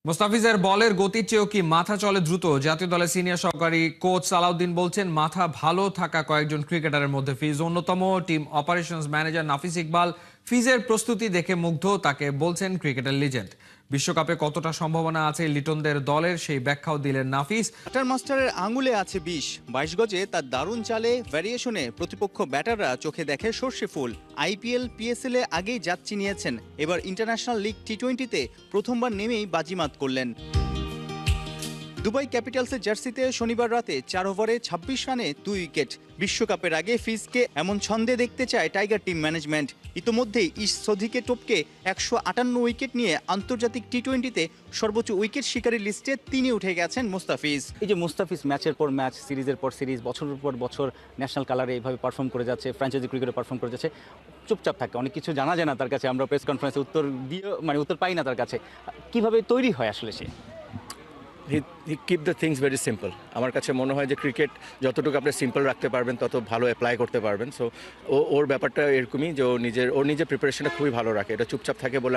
মোস্তাফিজের বলের গতির চেয়েও কি মাথা চলে দ্রুত? জাতীয় দলের সিনিয়র সহকারী কোচ সালাউদ্দিন বলছেন, মাথা ভালো থাকা কয়েকজন ক্রিকেটারের মধ্যে ফিজ অন্যতম। টিম অপারেশনস ম্যানেজার নাফিস ইকবাল ফিজের প্রস্তুতি দেখে মুগ্ধ, তাকে বলছেন ক্রিকেটার লিজেন্ড। বিশ্বকাপে কতটা সম্ভাবনা আছে লিটনদের দলের, সেই ব্যাখ্যাও দিলেন নাফিস। ব্যাটার মাস্টারের আঙুলে আছে ২২ গজে তার দারুণ চালে ভ্যারিয়েশনে প্রতিপক্ষ ব্যাটাররা চোখে দেখে সর্ষে ফুল। আইপিএল পিএসএল এ আগেই জাত চিনিয়েছেন, এবার ইন্টারন্যাশনাল লিগ টি-20-তে প্রথমবার নেমেই বাজিমাত করলেন। দুবাই ক্যাপিটালসের জার্সিতে শনিবার রাতে ৪ ওভারে ২৬ রানে ২ উইকেট। বিশ্বকাপের আগে ফিজকে এমন ছন্দে দেখতে চায় টাইগার টিম ম্যানেজমেন্ট। ইতোমধ্যেই সৌদিকে টপকে ১৫৮ উইকেট নিয়ে আন্তর্জাতিক টি-20-তে সর্বোচ্চ উইকেট শিকারী লিস্টে তিনি উঠে গেছেন মুস্তাফিজ। এই যে মুস্তাফিজ ম্যাচের পর ম্যাচ, সিরিজের পর সিরিজ, বছরের পর বছর ন্যাশনাল কালারে এইভাবে পারফর্ম করে যাচ্ছে, ফ্র্যাঞ্চাইজি ক্রিকেটে পারফর্ম করে যাচ্ছে, চুপচাপ থাকে, অনেক কিছু জানা যায় না তার কাছে। আমরা প্রেস কনফারেন্সে উত্তর দিয়ে উত্তর পাই না তার কাছে। কিভাবে তৈরি হয় আসলে সে? He keep the things very simple. আমার কাছে মনে হয় যে ক্রিকেট যতটুকু আপনি সিম্পল রাখতে পারবেন তত ভালো অ্যাপ্লাই করতে পারবেন। সো ওর ব্যাপারটা এরকমই যে ওর নিজের প্রিপারেশনটা খুবই ভালো রাখে। এটা চুপচাপ থাকে বলে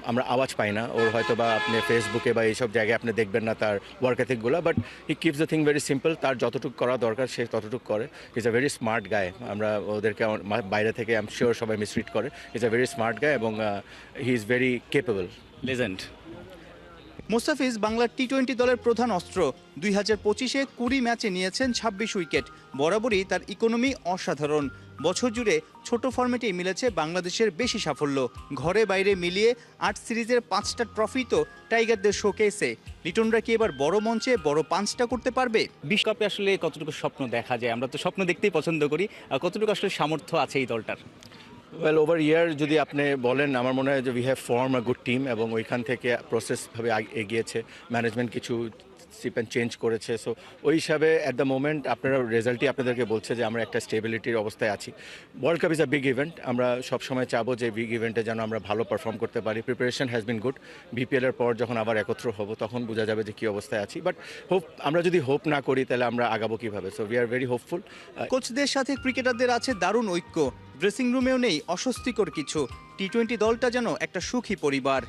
আমরা আওয়াজ পাই না ওর, হয়তো বা আপনি ফেসবুকে বা এইসব জায়গায় আপনি দেখবেন না তার ওয়ার্ক এথিকগুলো, but he keeps the thing very simple. তার যতটুকু করা দরকার সে ততটুকু করে। ইজ আ ভেরি স্মার্ট গায়। আমরা ওদেরকে বাইরে থেকে আই এম শিওর সবাই মিসরিড করে। ইজ আ ভেরি স্মার্ট গায় এবং he is very capable. Legend. Mustafiz বাংলার টি-20 দলের প্রধান অস্ত্র। ২০২৫-এ ২০ ম্যাচে নিয়েছেন ২৬ উইকেট। বরাবরই তার ইকোনমি অসাধারণ। বছর জুড়ে ছোট ফরম্যাটেই মিলেছে বাংলাদেশের বেশি সাফল্য। ঘরে বাইরে মিলিয়ে ৮ সিরিজের ৫টা ট্রফি তো টাইগারদের শোকেসে। লিটনরা কি এবার বড় মঞ্চে বড় পাঁচটা করতে পারবে? বিশ্বকাপে আসলে কতটুকু স্বপ্ন দেখা যায়? আমরা তো স্বপ্ন দেখতেই পছন্দ করি। কতটুকু আসলে সামর্থ্য আছে এই দলটার? ওয়েল, ওভার ইয়ার যদি আপনি বলেন, আমার মনে হয় যে we have form a good team এবং ওইখান থেকে প্রসেসভাবে এগিয়েছে। ম্যানেজমেন্ট কিছু সিপ অ্যান্ড চেঞ্জ করেছে। সো ওই হিসাবে অ্যাট দ্য মোমেন্ট আপনারা রেজাল্টই আপনাদেরকে বলছে যে আমরা একটা স্টেবিলিটির অবস্থায় আছি। World cup is a big event. আমরা সবসময় চাবো যে বিগ ইভেন্টে যেন আমরা ভালো পারফর্ম করতে পারি। Preparation has been good. বিপিএলের পর যখন আবার একত্র হব তখন বোঝা যাবে যে কী অবস্থায় আছি। বাট আমরা যদি হোপ না করি তাহলে আমরা আগাবো কীভাবে? So we are very hopeful. কোচদের সাথে ক্রিকেটারদের আছে দারুণ ঐক্য। ড্রেসিং রুমেও নেই অস্বস্তিকর কিছু। টি-20 দলটা যেন একটা সুখী পরিবার।